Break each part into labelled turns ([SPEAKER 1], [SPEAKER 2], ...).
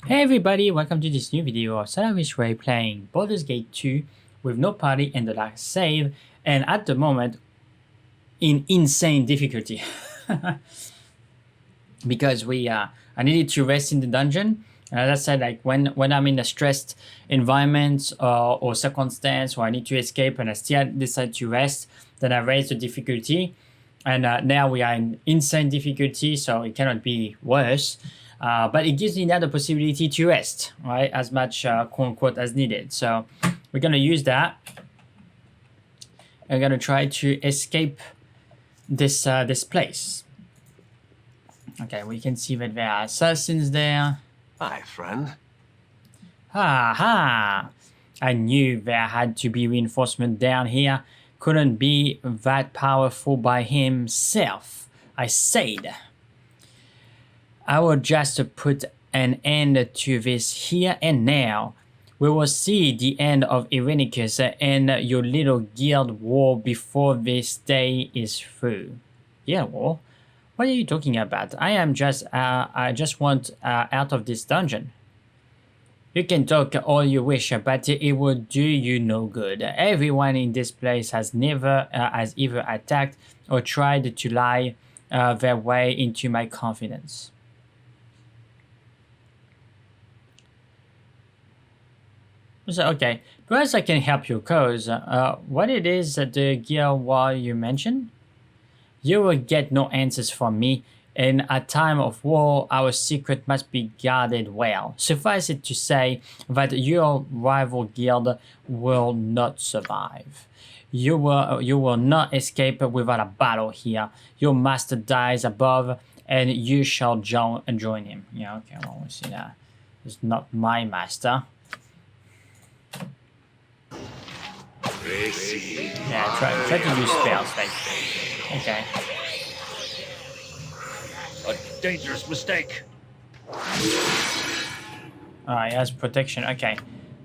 [SPEAKER 1] Hey everybody, welcome to this new video of Solaris playing Baldur's Gate 2 with no party and the last save, and at the moment in insane difficulty because I needed to rest in the dungeon. And as I said, like when I'm in a stressed environment or circumstance or I need to escape and I still decide to rest, then I raise the difficulty, and now we are in insane difficulty, so it cannot be worse. But it gives me now the possibility to rest, right, as much quote unquote as needed. So we're gonna use that. I'm gonna try to escape this this place. Okay, we can see that there are assassins there.
[SPEAKER 2] Hi, friend.
[SPEAKER 1] Ha! I knew there had to be reinforcement down here. Couldn't be that powerful by himself, I said. I will just put an end to this here and now. We will see the end of Irenicus and your little guild war before this day is through. Yeah, war? What are you talking about? I just want out of this dungeon. You can talk all you wish, but it will do you no good. Everyone in this place has either attacked or tried to lie their way into my confidence. So, okay, perhaps I can help your cause. What it is the guild war you mentioned? You will get no answers from me. In a time of war, our secret must be guarded well. Suffice it to say that your rival guild will not survive. You will not escape without a battle here. Your master dies above, and you shall join him. Yeah, okay, well, we see that. It's not my master. Yeah, try to use spells, like, okay.
[SPEAKER 2] A dangerous mistake.
[SPEAKER 1] Alright, he has protection, okay.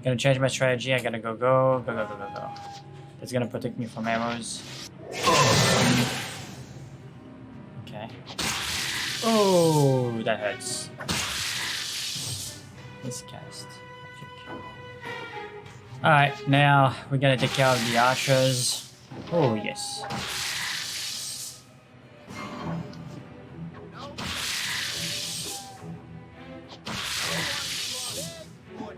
[SPEAKER 1] Gonna change my strategy, I gotta go. It's gonna protect me from arrows. Okay. Oh, that hurts. Miscast. Alright, now we're gonna take care of the archers. Oh, yes.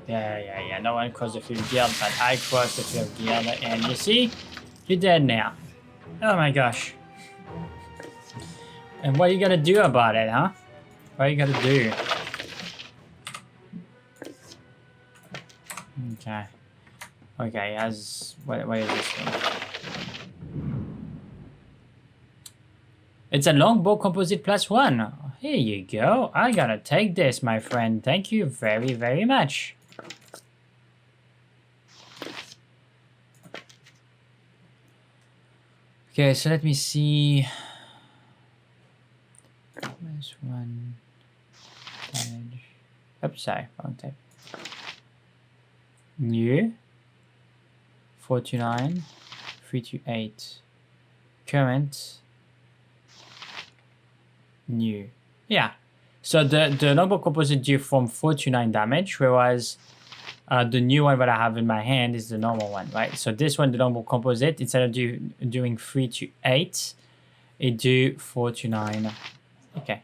[SPEAKER 1] Yeah. No one crossed the field guild, but I crossed the field guild, and you see? You're dead now. Oh my gosh. And what are you gonna do about it, huh? What are you gonna do? Okay, what is this one? It's a longbow composite +1. Here you go. I gotta take this, my friend. Thank you very, very much. Okay, so let me see. Where's one? Damage. Oops, sorry, wrong type. New 429 328 current new. Yeah, so the longbow composite do from 429 damage, whereas the new one that I have in my hand is the normal one, right? So this one, the longbow composite, instead of doing 3 to 8, it do 4 to 9. Okay,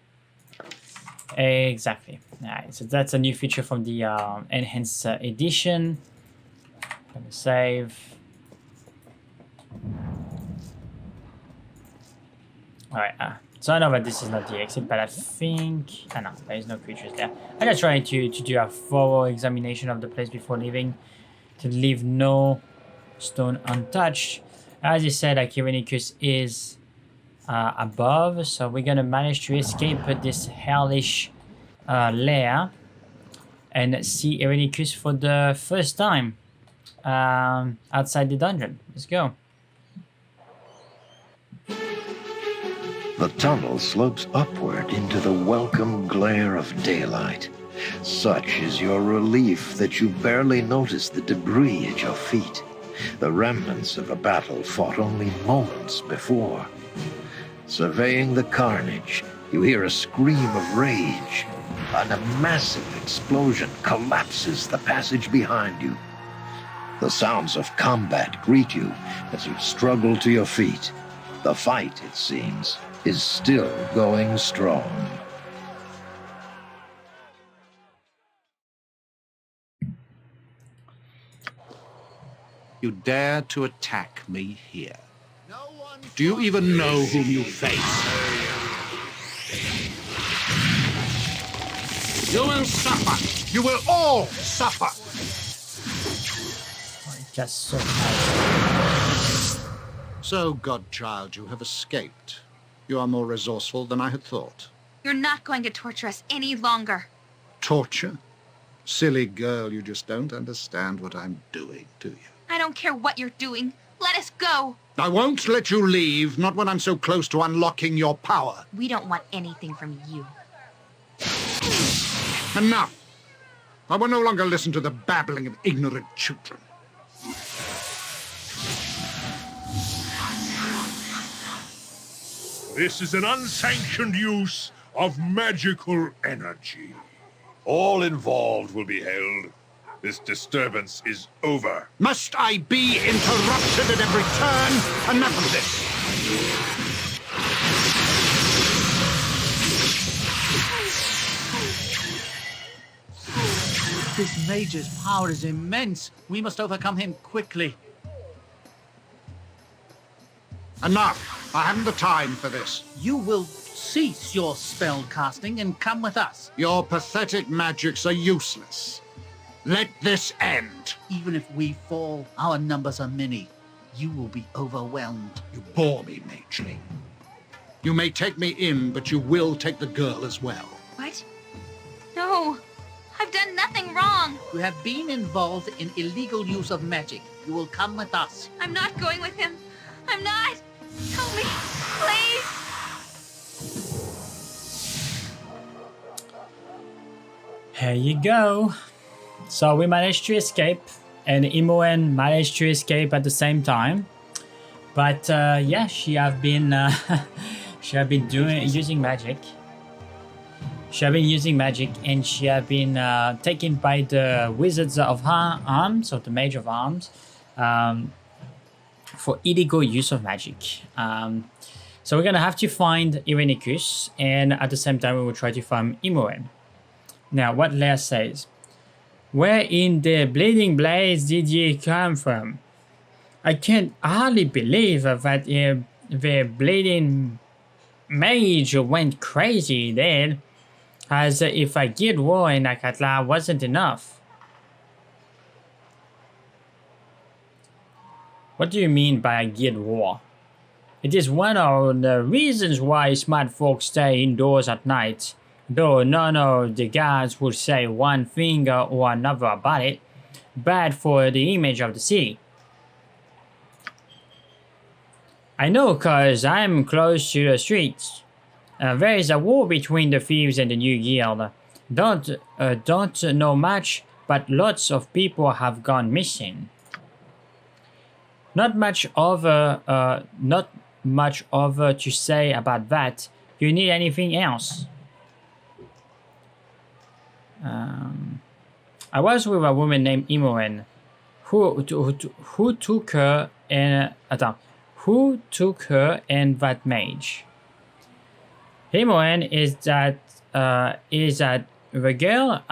[SPEAKER 1] exactly. Alright, so that's a new feature from the enhanced edition. Gonna save. Alright, so I know that this is not the exit, but I think... no, there is no creatures there. I'm just trying to do a thorough examination of the place before leaving, to leave no stone untouched. As you said, Irenicus is above, so we're gonna manage to escape this hellish lair and see Irenicus for the first time outside the dungeon. Let's go.
[SPEAKER 3] The tunnel slopes upward into the welcome glare of daylight. Such is your relief that you barely notice the debris at your feet, the remnants of a battle fought only moments before. Surveying the carnage, you hear a scream of rage. and a massive explosion collapses the passage behind you. The sounds of combat greet you as you struggle to your feet. The fight, it seems, is still going strong.
[SPEAKER 4] You dare to attack me here. Do you even know whom you face? You will suffer! You will all suffer!
[SPEAKER 1] Just so nice.
[SPEAKER 4] So, godchild, you have escaped. You are more resourceful than I had thought.
[SPEAKER 5] You're not going to torture us any longer.
[SPEAKER 4] Torture? Silly girl, you just don't understand what I'm doing, do you?
[SPEAKER 5] I don't care what you're doing. Let us go.
[SPEAKER 4] I won't let you leave, not when I'm so close to unlocking your power.
[SPEAKER 5] We don't want anything from you.
[SPEAKER 4] Enough! I will no longer listen to the babbling of ignorant children.
[SPEAKER 6] This is an unsanctioned use of magical energy.
[SPEAKER 2] All involved will be held. This disturbance is over.
[SPEAKER 4] Must I be interrupted at every turn? Enough of this!
[SPEAKER 7] This mage's power is immense. We must overcome him quickly.
[SPEAKER 4] Enough! I haven't the time for this.
[SPEAKER 7] You will cease your spell casting and come with us.
[SPEAKER 4] Your pathetic magics are useless. Let this end.
[SPEAKER 7] Even if we fall, our numbers are many. You will be overwhelmed.
[SPEAKER 4] You bore me, Mageling. You may take me in, but you will take the girl as well.
[SPEAKER 5] What? No. I've done nothing wrong.
[SPEAKER 7] You have been involved in illegal use of magic. You will come with us.
[SPEAKER 5] I'm not going with him. I'm not. Help me, please.
[SPEAKER 1] Here you go. So we managed to escape, and Imoen managed to escape at the same time. But yeah, she have been using magic. She have been using magic, and she have been taken by the Wizards of Arms, or the Mage of Arms, for illegal use of magic. So we're gonna have to find Irenicus, and at the same time we will try to find Imoen. Now, what Leia says. Where in the bleeding blaze did ye come from? I can't hardly believe that the bleeding mage went crazy then, as if a guild war in Akatla wasn't enough. What do you mean by a guild war? It is one of the reasons why smart folks stay indoors at night. Though none of the guards would say one thing or another about it. Bad for the image of the city. I know, cause I'm close to the streets. There is a war between the thieves and the new guild. Don't know much, but lots of people have gone missing. Not much over to say about that. Do you need anything else? I was with a woman named Imoen, who took her and that mage. Imoen is that the girl?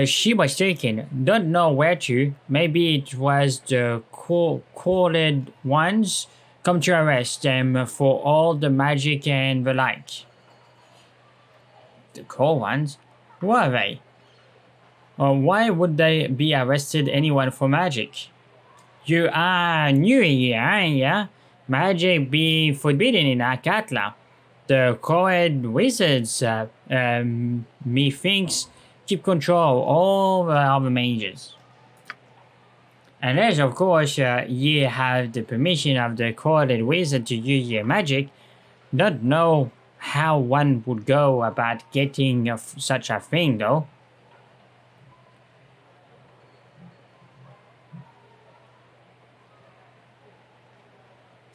[SPEAKER 1] She was taken. Don't know where to. Maybe it was the called ones come to arrest them for all the magic and the like. The cold ones? Who are they? Or why would they be arrested anyone for magic? You are new here, aren't ya? Magic be forbidden in Akatla. The co-ed wizards, methinks, keep control all the other mages. Unless, of course, ye have the permission of the co-ed wizard to use your magic. Don't know how one would go about getting such a thing, though.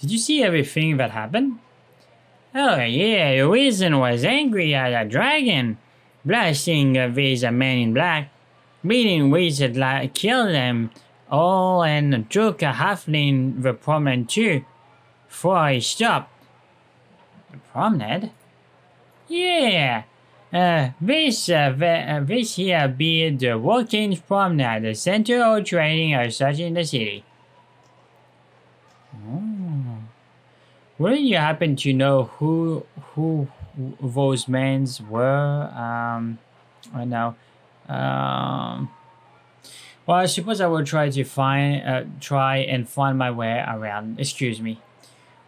[SPEAKER 1] Did you see everything that happened? Oh yeah, the wizard was angry at a dragon. blasting these men in black, beating wizard like kill them all and took a halfling the promenade too. Before he stopped. The promenade? Yeah. This here be the Walking Promenade, the center of training or such in the city. Oh. Wouldn't you happen to know who those men were? I know. Well, I suppose I will try to find my way around. Excuse me.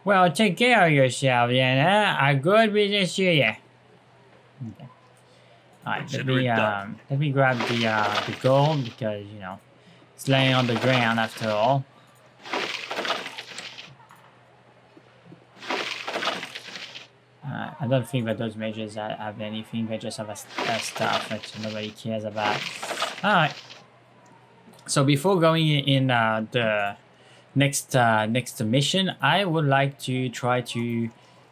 [SPEAKER 1] Well, take care of yourself, then. A good business to you. Okay. Alright, let me grab the gold because you know it's laying on the ground after all. I don't think that those mages have anything. They just have a stuff that nobody cares about. Alright. So before going in the next mission, I would like to try to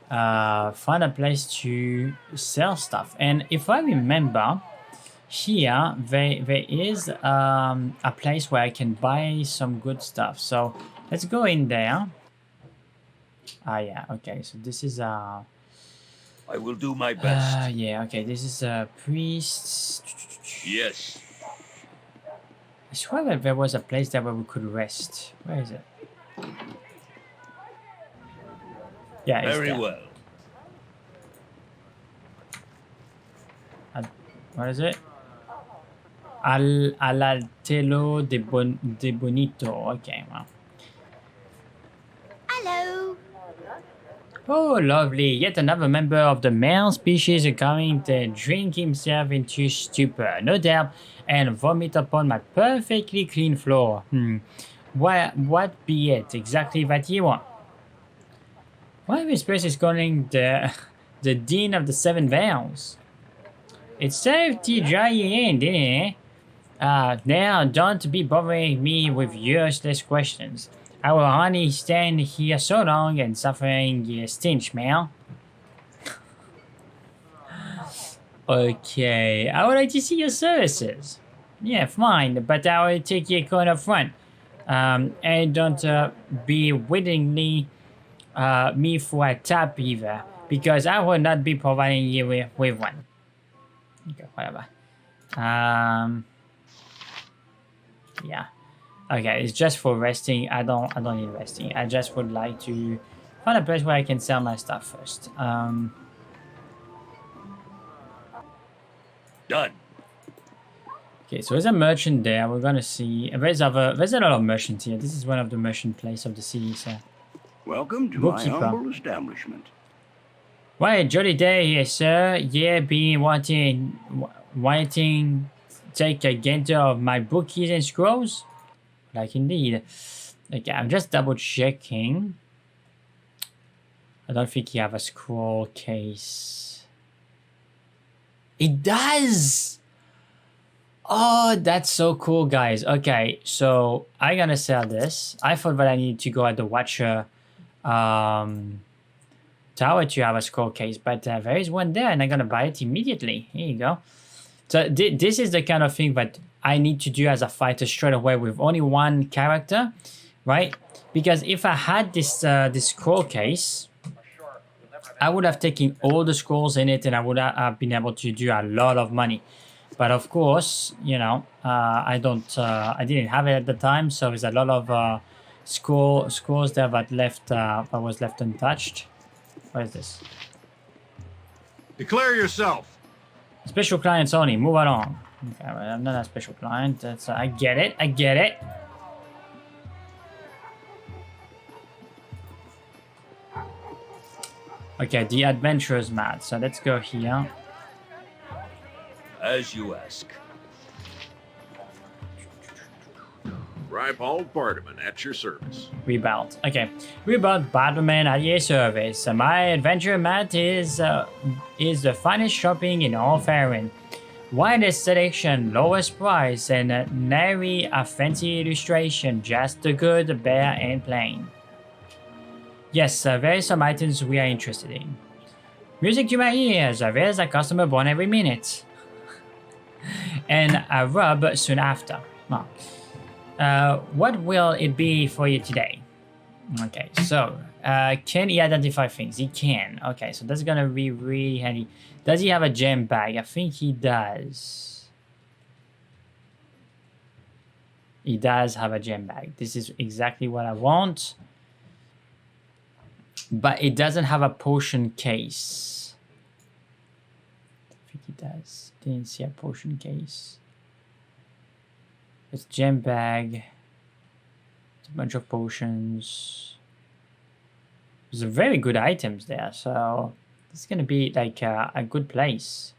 [SPEAKER 1] find a place to sell stuff. And if I remember, here there is a place where I can buy some good stuff. So let's go in there. Yeah, okay. So this is
[SPEAKER 8] I will do my best.
[SPEAKER 1] yeah, okay. This is a priest.
[SPEAKER 8] Yes.
[SPEAKER 1] I swear that there was a place there where we could rest. Where is it? Yeah, it's
[SPEAKER 8] Very
[SPEAKER 1] there.
[SPEAKER 8] well.
[SPEAKER 1] What is it? Alaltelo de Bonito. Okay, well.
[SPEAKER 5] Hello.
[SPEAKER 1] Oh, lovely. Yet another member of the male species is coming to drink himself into stupor, no doubt, and vomit upon my perfectly clean floor. What be it exactly that you want? Why this place is calling the Dean of the Seven Veils? It served to dry you in, didn't it? Now don't be bothering me with useless questions. I will only stand here so long and suffering your stench, man. Okay, I would like to see your services. Yeah, fine, but I will take your coin up front. And don't be willingly me for a tap either, because I will not be providing you with one. Okay, whatever. Yeah. Okay, it's just for resting. I don't need resting. I just would like to find a place where I can sell my stuff first.
[SPEAKER 8] Done.
[SPEAKER 1] Okay, so there's a merchant there. We're gonna see. There's a lot of merchants here. This is one of the merchant places of the city. So.
[SPEAKER 9] Welcome to my humble establishment.
[SPEAKER 1] Why, jolly day here, sir. Yeah, been wanting take a gander of my bookies and scrolls. Like indeed. Okay, I'm just double checking. I don't think you have a scroll case. It does! Oh, that's so cool, guys. Okay, so I'm gonna sell this. I thought that I needed to go at the Watcher tower to have a scroll case, but there is one there and I'm gonna buy it immediately. Here you go. So this is the kind of thing that I need to do as a fighter straight away with only one character, right? Because if I had this scroll case, I would have taken all the scrolls in it and I would have been able to do a lot of money. But of course, you know, I didn't have it at the time, so there's a lot of scrolls there that was left untouched. What is this?
[SPEAKER 4] Declare yourself.
[SPEAKER 1] Special clients only. Move along. Okay, well, I'm not a special client. That's I get it. I get it. Okay, the adventurer's mat. So let's go here.
[SPEAKER 8] As you ask.
[SPEAKER 6] Rybald Barterman at your service.
[SPEAKER 1] Rebound. Okay, Rebound Barterman at your service. My adventure mat is the finest shopping in all Faerun. Widest selection, lowest price, and nary a fancy illustration. Just the good, bare, and plain. Yes, there are some items we are interested in. Music to my ears. There's a customer born every minute. and a rub soon after. Well, what will it be for you today? Okay, so can he identify things? He can. Okay, so that's gonna be really handy. Does he have a gem bag? I think he does. He does have a gem bag. This is exactly what I want. But it doesn't have a potion case. I think it does. Didn't see a potion case. It's gem bag. It's a bunch of potions. There's very good items there, so it's gonna be like a good place.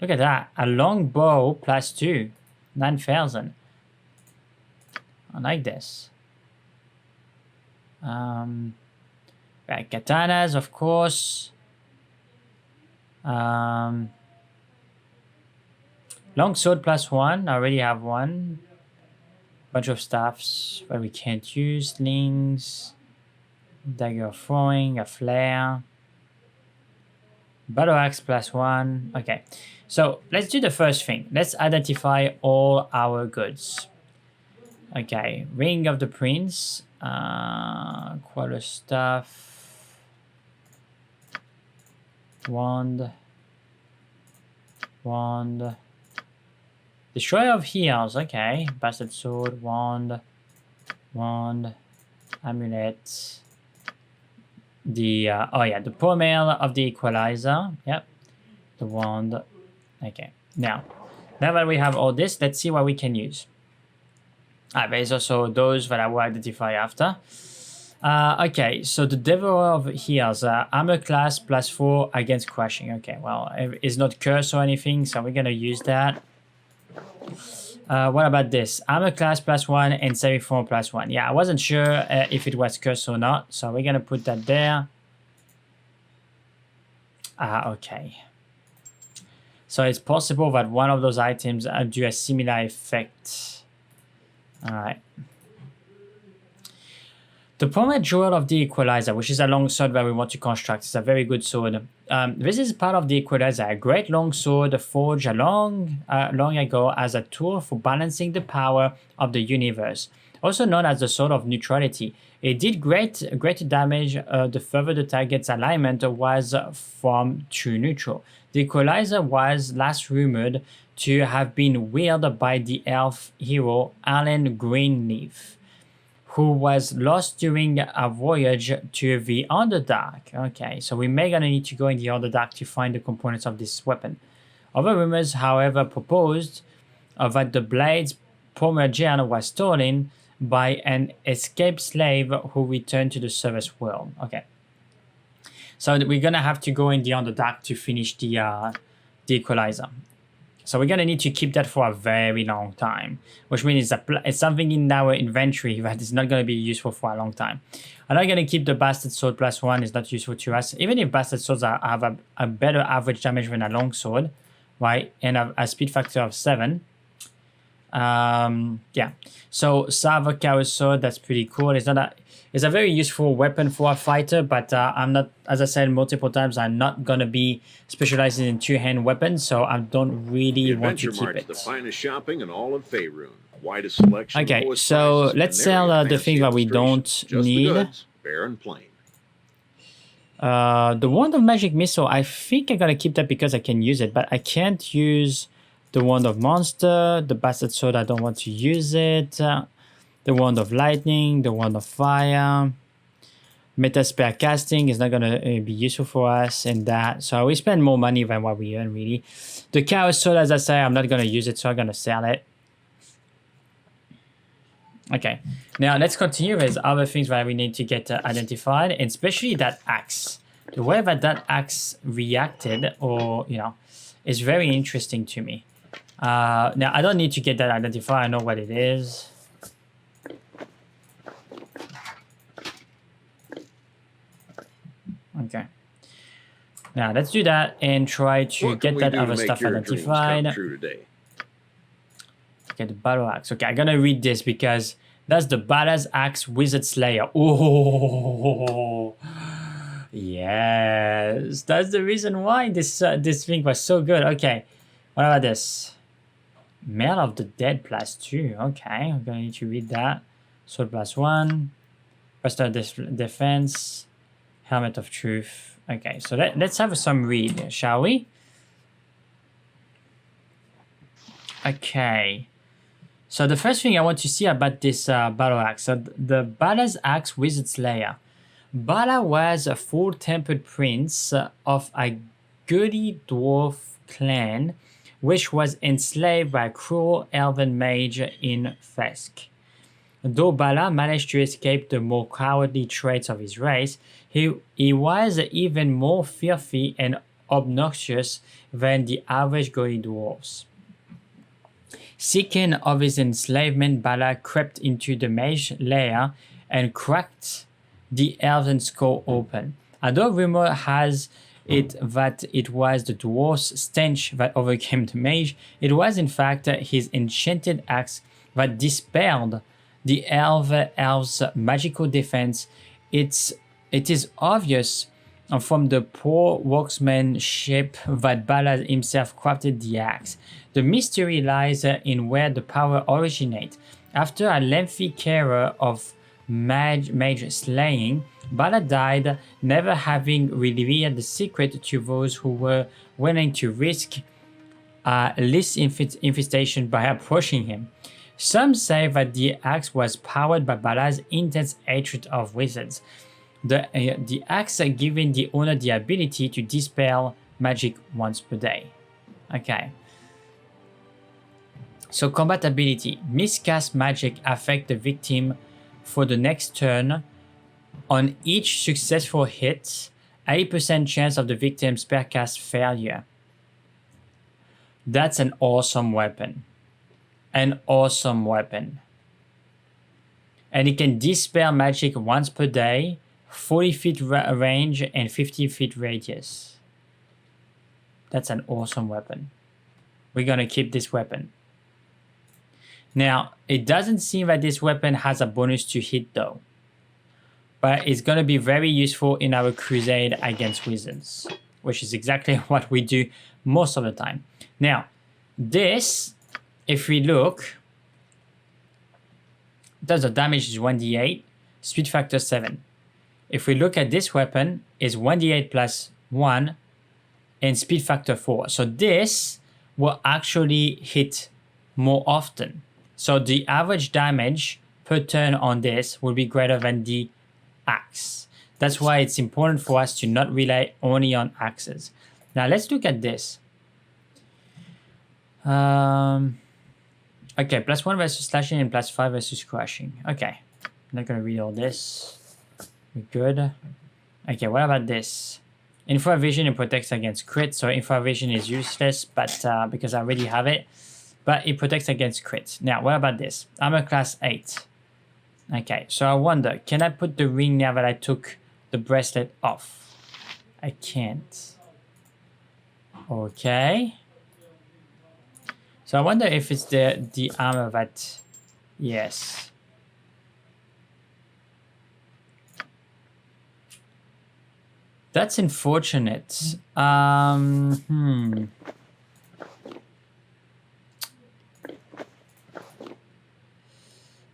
[SPEAKER 1] Look at that. A long bow +2. 9,000. I like this. Right, katanas, of course. Long sword +1. I already have one. Bunch of staffs that we can't use. Slings. Dagger of throwing. A flare. Battle axe +1. Okay. So let's do the first thing. Let's identify all our goods. Okay. Ring of the Prince. Quarter staff. Wand. Destroyer of Heals, okay. Bastard Sword, Wand. Amulet. The, oh yeah, the Pommel of the Equalizer. Yep. The Wand. Okay. Now that we have all this, let's see what we can use. There's also those that I will identify after. Okay, so the Devourer of Heals, armor class +4 against crushing. Okay, well, it's not cursed or anything, so we're gonna use that. What about this? Armor class +1 and 74 +1. Yeah, I wasn't sure if it was cursed or not, so we're gonna put that there. Okay. So it's possible that one of those items do a similar effect. Alright. The Pommel Jewel of the Equalizer, which is a long sword that we want to construct, is a very good sword. This is part of the Equalizer, a great long sword forged long ago as a tool for balancing the power of the universe, also known as the Sword of Neutrality. It did great damage the further the target's alignment was from true neutral. The Equalizer was last rumored to have been wielded by the elf hero Alan Greenleaf, who was lost during a voyage to the Underdark. Okay, so we may gonna need to go in the Underdark to find the components of this weapon. Other rumors, however, proposed that the blade's Pommel gem was stolen by an escaped slave who returned to the service world. Okay, so we're gonna have to go in the Underdark to finish the Equalizer. So we're gonna need to keep that for a very long time, which means it's something in our inventory that is not gonna be useful for a long time. I'm not gonna keep the Bastard Sword +1, it's not useful to us. Even if Bastard Swords have a better average damage than a long sword, right? And a speed factor of 7. Yeah. So Salve Chaos Sword, that's pretty cool. It's a very useful weapon for a fighter, but I'm not, as I said multiple times, I'm not gonna be specializing in two-hand weapons, so I don't really want to keep it.
[SPEAKER 10] The finest shopping in all of Faerun. Widest selection.
[SPEAKER 1] Okay, so let's sell the thing that we don't need.
[SPEAKER 10] The goods, bare and plain.
[SPEAKER 1] The Wand of Magic Missile, I think I'm gonna keep that because I can use it, but I can't use the Wand of Monster, the Bastard Sword, I don't want to use it. The Wand of Lightning, the Wand of Fire. Meta Spell Casting is not going to be useful for us in that. So we spend more money than what we earn, really. The Chaos Sword, as I say, I'm not going to use it, so I'm going to sell it. Okay, now let's continue with other things that we need to get identified, and especially that axe. The way that axe reacted, or, you know, is very interesting to me. Now, I don't need to get that identified. I know what it is. Okay. Now let's do that and try to get that other stuff identified. Okay, the battle axe. Okay, I'm gonna read this because that's the badass axe wizard slayer. Oh, yes, that's the reason why this thing was so good. Okay, what about this? Mail of the Dead +2. Okay, I'm gonna need to read that. Sword +1. Restore defense. Helmet of Truth. Okay, so let's have some read, shall we? Okay. So the first thing I want to see about this battle axe. So the Bala's axe Wizard Slayer. Bala was a full-tempered prince of a Gudi dwarf clan, which was enslaved by a cruel elven mage in Fesk. Though Bala managed to escape the more cowardly traits of his race, he was even more filthy and obnoxious than the average Gudi dwarves. Seeking of his enslavement, Bala crept into the mage lair and cracked the elven skull open. Although rumor has it that it was the dwarf's stench that overcame the mage, it was in fact his enchanted axe that dispelled the elf's magical defense. It is obvious from the poor workmanship that Bala himself crafted the axe. The mystery lies in where the power originates. After a lengthy career of mage slaying, Bala died, never having revealed the secret to those who were willing to risk Lys infestation by approaching him. Some say that the axe was powered by Bala's intense hatred of wizards. The axe giving the owner the ability to dispel magic once per day. Okay. So combat ability. Miscast magic affect the victim for the next turn. On each successful hit, 80% chance of the victim's spellcast failure. That's an awesome weapon. An awesome weapon. And it can dispel magic once per day, 40 feet range and 50 feet radius. That's an awesome weapon. We're gonna keep this weapon. Now, it doesn't seem that this weapon has a bonus to hit though. But it's gonna be very useful in our crusade against wizards, which is exactly what we do most of the time. Now, this, if we look, does the damage is 1d8, speed factor 7. If we look at this weapon, is 1d8 plus 1 and speed factor 4. So this will actually hit more often. So the average damage per turn on this will be greater than the axe. That's why it's important for us to not rely only on axes. Now let's look at this. Okay, +1 versus slashing and +5 versus crushing. Okay, I'm not gonna read all this. We're good. Okay, what about this? Infrared vision and protects against crit. So infrared vision is useless, but because I already have it. But it protects against crit. Now, what about this? Armor class 8. Okay, so I wonder, can I put the ring now that I took the bracelet off? I can't. Okay. So I wonder if it's the armor that... Yes. That's unfortunate.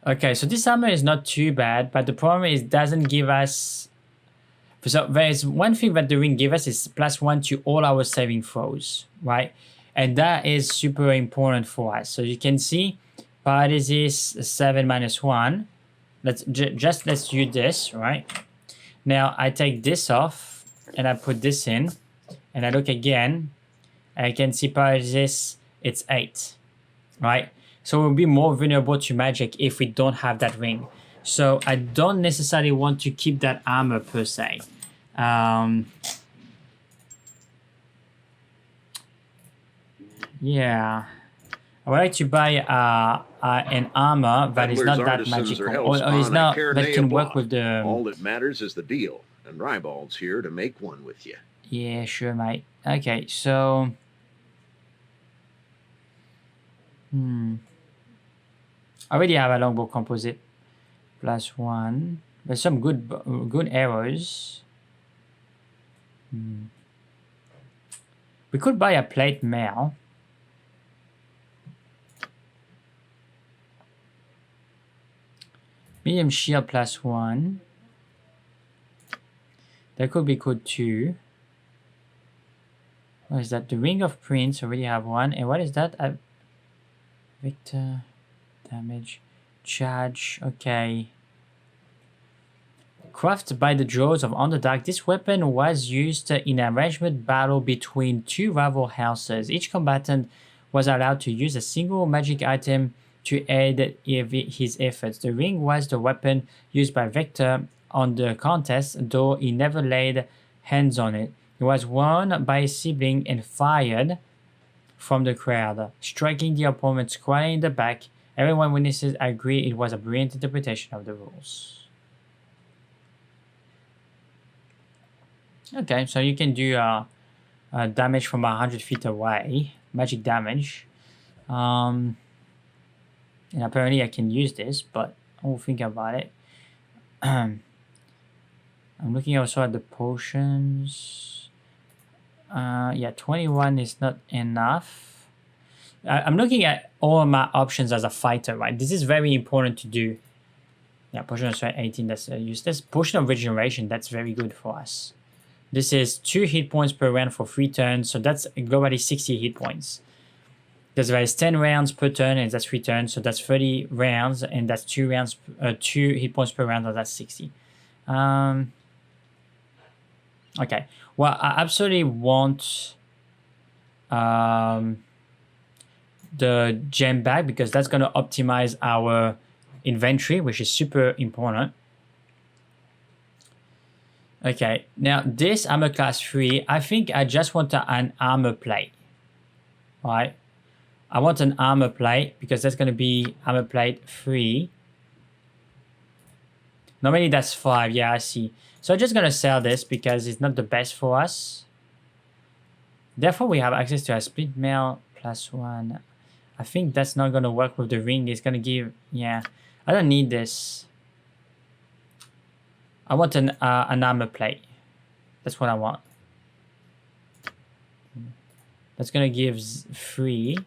[SPEAKER 1] Okay, so this armor is not too bad, but the problem is it doesn't give us... So there's one thing that the ring gives us is +1 to all our saving throws, right? And that is super important for us. So you can see, paralysis 7 - 1. Let's do this, right? Now I take this off and I put this in, and I look again. I can see paralysis, it's 8, right? So we'll be more vulnerable to magic if we don't have that ring. So I don't necessarily want to keep that armor per se. Yeah. I would like to buy an armor that is not that magical. Or is not that can work with the...
[SPEAKER 10] All that matters is the deal. And Rybald's here to make one with you.
[SPEAKER 1] Yeah, sure, mate. Okay, so... I already have a longbow composite. +1. There's some good arrows. We could buy a plate mail. Medium shield +1. That could be good too. What is that? The Ring of Prince, already have one. And what is that? Victor, damage, charge, okay. Crafted by the Dwarves of Underdark, this weapon was used in a ranged battle between two rival houses. Each combatant was allowed to use a single magic item to aid his efforts. The ring was the weapon used by Victor on the contest, though he never laid hands on it. It was worn by his sibling and fired from the crowd, striking the opponent squarely in the back. Everyone witnesses agree it was a brilliant interpretation of the rules. Okay, so you can do damage from 100 feet away, magic damage. And apparently I can use this, but I will think about it. I'm looking also at the potions. Yeah, 21 is not enough. I'm looking at all my options as a fighter, right? This is very important to do. Yeah, potion of strength 18, that's useless. Potion of regeneration, that's very good for us. This is 2 hit points per round for 3 turns, so that's globally 60 hit points. There is 10 rounds per turn, and that's 3 turns, so that's 30 rounds, and that's 2 hit points per round, so that's 60. Okay, well, I absolutely want the gem back because that's going to optimize our inventory, which is super important. Okay, now this armor class 3, I think I just want an armor plate. Right? I want an armor plate because that's going to be armor plate 3. Normally that's 5, yeah, I see. So I'm just going to sell this because it's not the best for us. Therefore, we have access to a split mail +1. I think that's not going to work with the ring. It's going to give, yeah, I don't need this. I want an armor plate. That's what I want. That's going to give 3,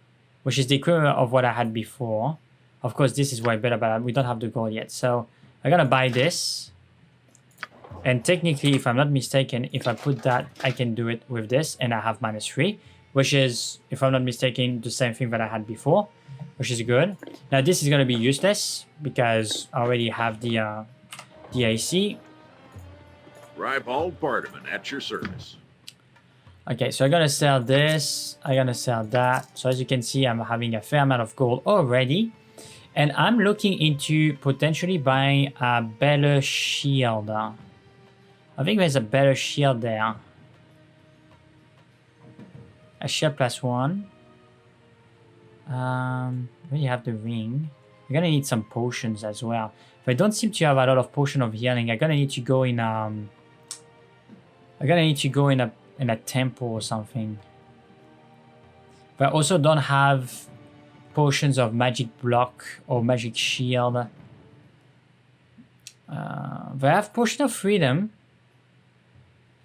[SPEAKER 1] which is the equivalent of what I had before. Of course, this is way better, but we don't have the gold yet. So I'm going to buy this. And technically, if I'm not mistaken, if I put that, I can do it with this. And I have -3, which is, if I'm not mistaken, the same thing that I had before, which is good. Now, this is going to be useless because I already have the AC.
[SPEAKER 10] Ribald Bardaman at your service.
[SPEAKER 1] Okay, so I'm gonna sell this. I'm gonna sell that. So as you can see, I'm having a fair amount of gold already. And I'm looking into potentially buying a better shield. I think there's a better shield there. A shield +1. We have the ring. I'm gonna need some potions as well. But I don't seem to have a lot of potion of healing. I'm gonna need to go in in a temple or something. But I also don't have potions of magic block or magic shield. But I have potion of freedom.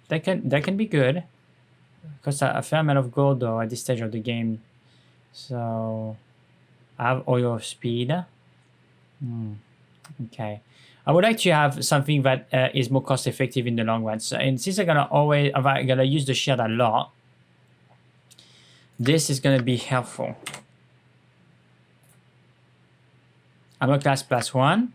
[SPEAKER 1] That can be good. Costs a fair amount of gold though at this stage of the game. So I have oil of speed. Okay. I would like to have something that is more cost effective in the long run. So, and since I'm gonna use the shield a lot, this is gonna be helpful. Armor class +1.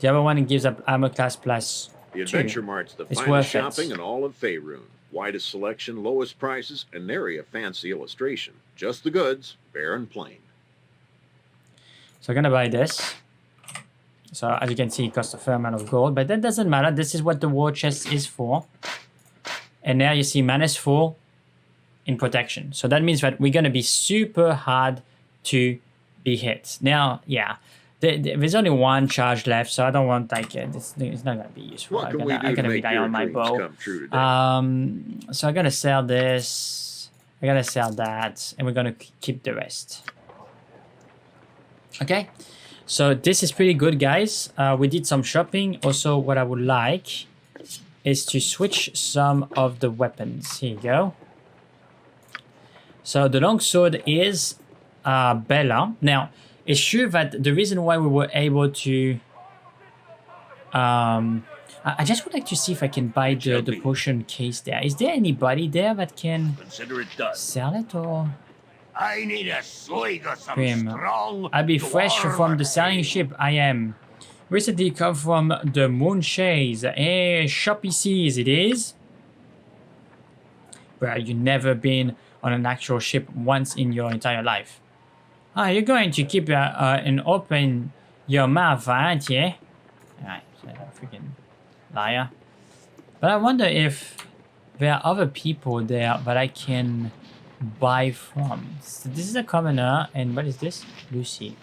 [SPEAKER 1] The other one gives up armor class +2.
[SPEAKER 10] The Adventure Mart's the finest shopping in all of Faerun. Widest selection, lowest prices, and nary a fancy illustration. Just the goods, bare and plain.
[SPEAKER 1] So I'm gonna buy this. So as you can see, it costs a fair amount of gold, but that doesn't matter. This is what the war chest is for. And now you see -4 in protection. So that means that we're going to be super hard to be hit. Now, yeah, there's only 1 charge left, so I don't want like it's not going to be useful.
[SPEAKER 10] What can we do to make your dreams come true today?
[SPEAKER 1] So I'm going to sell this. I'm going to sell that, and we're going to keep the rest. Okay. So this is pretty good, guys. We did some shopping. Also, what I would like is to switch some of the weapons. Here you go. So the longsword is Bella. Now, it's true that the reason why we were able to I just would like to see if I can buy the potion case there. Is there anybody there that can
[SPEAKER 8] Consider it done.
[SPEAKER 1] sell it or?
[SPEAKER 9] I need a swig of some
[SPEAKER 1] Cream.
[SPEAKER 9] strong.
[SPEAKER 1] I'll be fresh from the sailing ship. I am. Recently come from the moon chase. Shoppy seas it is. Well, you've never been on an actual ship once in your entire life. Ah, you're going to keep an open your mouth, aren't you? Alright, so freaking liar. But I wonder if there are other people there that I can buy from. So this is a commoner, and what is this? Lucy.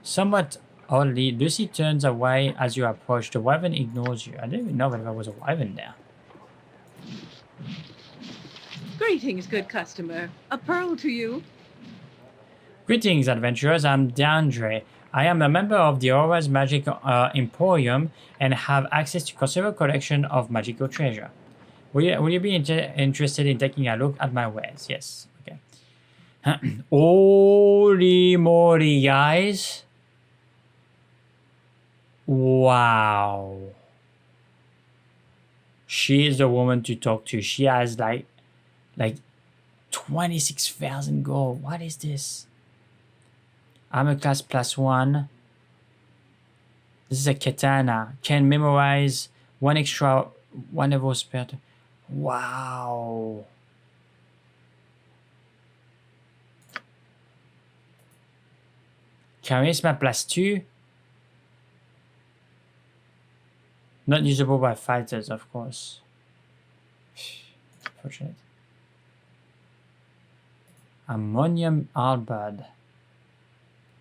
[SPEAKER 1] Somewhat oddly, Lucy turns away as you approach. The wyvern ignores you. I didn't even know that there was a wyvern there.
[SPEAKER 11] Greetings, good customer. A pearl to you.
[SPEAKER 1] Greetings, adventurers. I'm Deandre. I am a member of the Aura's Magic Emporium and have access to considerable collection of magical treasure. Will you be interested in taking a look at my wares? Yes. Okay. Holy moly, guys. Wow. She is the woman to talk to. She has like 26,000 gold. What is this? Armor class +1. This is a katana. Can memorize one level spell. Wow. Charisma +2. Not usable by fighters, of course. Unfortunate. Ammonium halberd.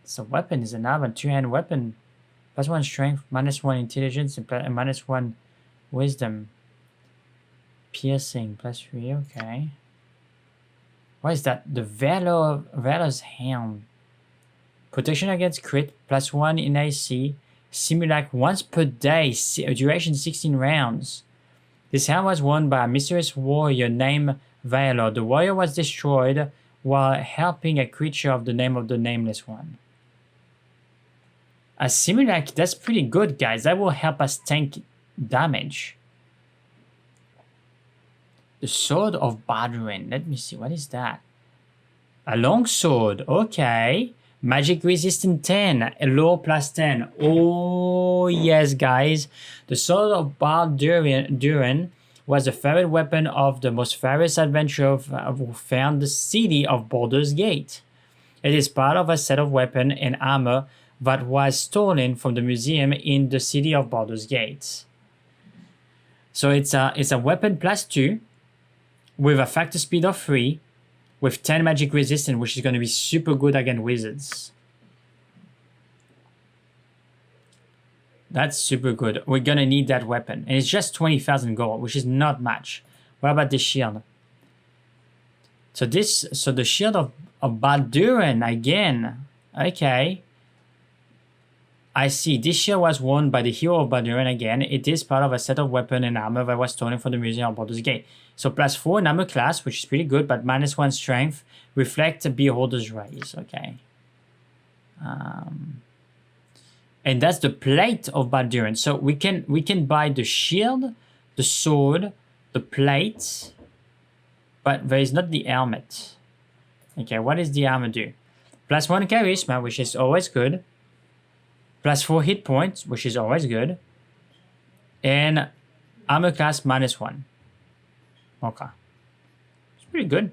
[SPEAKER 1] It's a weapon, is an armor, 2-hand weapon. +1 strength, -1 intelligence, and -1 wisdom. Piercing, +3, okay. What is that? The Valor's Helm. Protection against crit, +1 in AC. Simulac once per day, duration 16 rounds. This helm was worn by a mysterious warrior named Valor. The warrior was destroyed while helping a creature of the name of the Nameless One. A Simulac, that's pretty good, guys. That will help us tank damage. The Sword of Baldur. Let me see, what is that? A long sword, okay. Magic resistant 10, a low +10. Oh yes, guys. The Sword of Baldur was the favorite weapon of the most furious adventurer who found the city of Baldur's Gate. It is part of a set of weapon and armor that was stolen from the museum in the city of Baldur's Gate. So it's a weapon +2 with a factor speed of 3 with 10 magic resistance, which is going to be super good against wizards. That's super good. We're going to need that weapon. And it's just 20,000 gold, which is not much. What about the shield? So the shield of Baldur again. Okay. I see. This shield was worn by the hero of Baldur again. It is part of a set of weapon and armor that was stolen from the museum of Baldur's Gate. So +4 in armor class, which is pretty good, but -1 strength. Reflect Beholder's Rays. Okay. And that's the plate of Baldur. So we can buy the shield, the sword, the plate, but there is not the helmet. Okay, what does the armor do? +1 charisma, which is always good. +4 hit points, which is always good. And armor class -1. Okay. It's pretty good.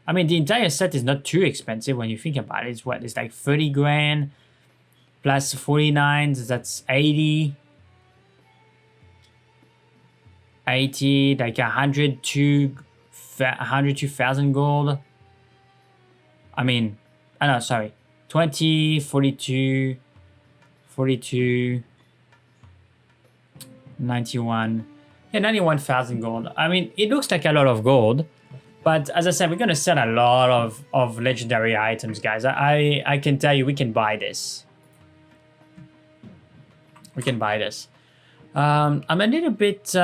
[SPEAKER 1] I mean, the entire set is not too expensive when you think about it. It's what? It's like 30 grand. Plus 49, that's 80. 80, like 102,000 gold. I mean, I know, sorry. 20, 42, 42, 91. Yeah, 91,000 gold. I mean, it looks like a lot of gold. But as I said, we're going to sell a lot of legendary items, guys. I can tell you, we can buy this. We can buy this. I'm a little bit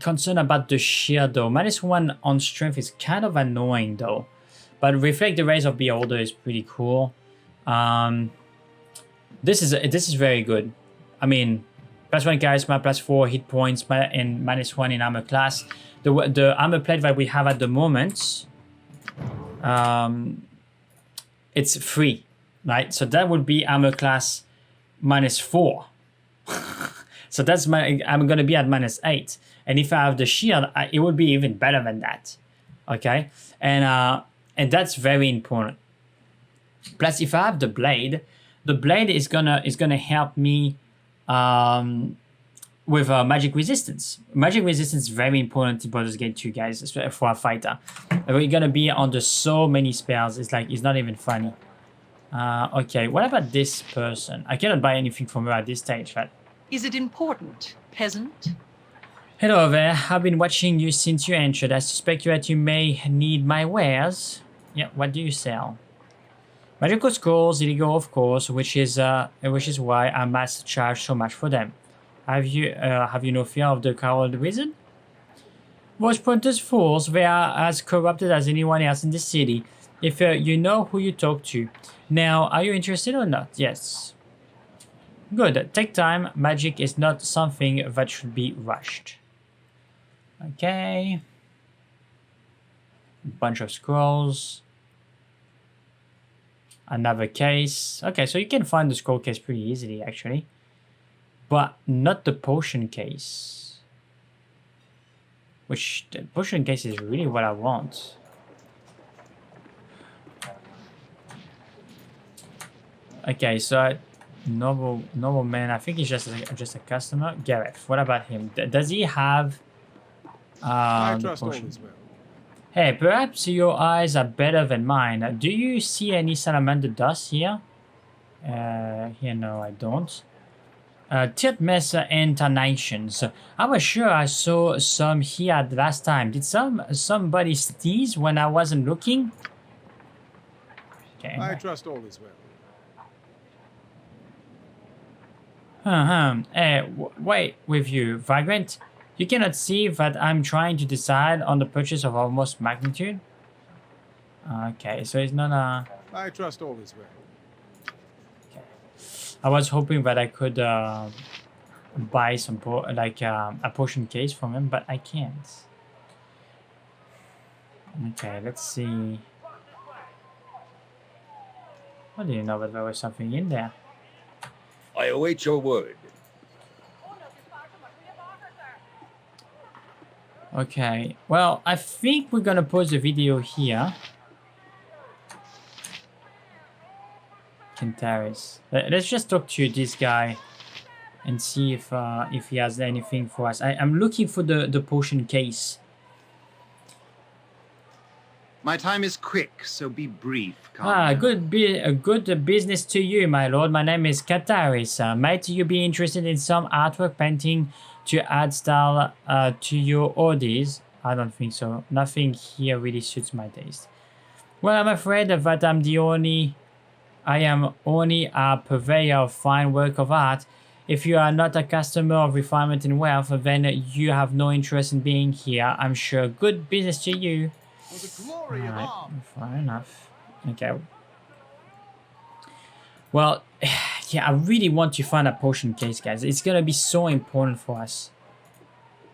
[SPEAKER 1] concerned about the shield though. -1 on strength is kind of annoying though. But Reflect the Rays of Beholder is pretty cool. This is very good. I mean, +1 charisma, +4 hit points, and -1 in armor class. The armor plate that we have at the moment, it's free, right? So that would be armor class -4. So that's I'm gonna be at -8. And if I have the shield, it would be even better than that. Okay, and that's very important. Plus, if I have the blade is gonna help me with magic resistance. Magic resistance is very important in Baldur's Gate 2, guys, for a fighter. We're gonna be under so many spells. It's like it's not even funny. Okay, what about this person? I cannot buy anything from her at this stage, right?
[SPEAKER 11] Is it important, peasant?
[SPEAKER 1] Hello there. I've been watching you since you entered. I suspect that you may need my wares. Yeah, what do you sell? Magical scrolls, illegal of course, which is why I must charge so much for them. Have you no fear of the coward wizard? Those pointers fools, they are as corrupted as anyone else in the city. If you know who you talk to. Now, are you interested or not? Yes. Good. Take time. Magic is not something that should be rushed. Okay. Bunch of scrolls. Another case. Okay, so you can find the scroll case pretty easily, actually. But not the potion case. Which, the potion case is really what I want. Okay, so normal man. I think he's just a customer. Gareth, what about him? Does he have
[SPEAKER 6] I
[SPEAKER 1] the
[SPEAKER 6] trust all
[SPEAKER 1] potion?
[SPEAKER 6] is well.
[SPEAKER 1] Hey, perhaps your eyes are better than mine. Do you see any salamander dust here? Here, no, I don't. Tilt messer and tarnations. I was sure I saw some here last time. Did somebody sneeze when I wasn't looking? Okay.
[SPEAKER 6] I trust all is well.
[SPEAKER 1] Hey, wait with you, Vagrant. You cannot see that I'm trying to decide on the purchase of almost magnitude? Okay, so it's not a...
[SPEAKER 6] I trust all is well.
[SPEAKER 1] Okay. I was hoping that I could buy some a potion case from him, but I can't. Okay, let's see. I didn't know that there was something in there.
[SPEAKER 8] I await your word.
[SPEAKER 1] Okay, well, I think we're gonna pause the video here. Kentaris. Let's just talk to this guy and see if he has anything for us. I'm looking for the potion case.
[SPEAKER 4] My time is quick, so be brief.
[SPEAKER 1] Good business to you, my lord. My name is Kataris. Might you be interested in some artwork painting to add style to your orders? I don't think so. Nothing here really suits my taste. Well, I'm afraid that I am only a purveyor of fine work of art. If you are not a customer of refinement and wealth, then you have no interest in being here. I'm sure. Good business to you. Alright, fair enough. Okay. Well, yeah, I really want to find a potion case, guys. It's gonna be so important for us.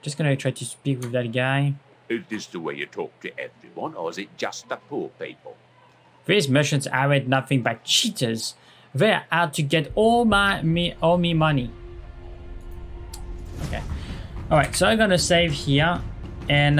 [SPEAKER 1] Just gonna try to speak with that guy.
[SPEAKER 8] Is this the way you talk to everyone, or is it just the poor people?
[SPEAKER 1] These merchants aren't nothing but cheaters. They're out to get all me money. Okay. Alright, so I'm gonna save here and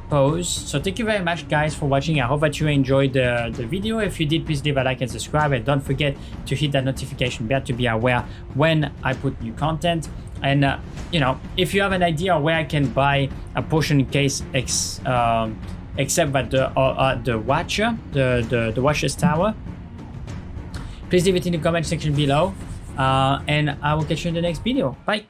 [SPEAKER 1] pause. So thank you very much, guys, for watching. I hope that you enjoyed the video. If you did, please leave a like and subscribe, and don't forget to hit that notification bell to be aware when I put new content. And you know, if you have an idea where I can buy a potion case except that the Watcher, the Watcher's Tower, please leave it in the comment section below, and I will catch you in the next video. Bye.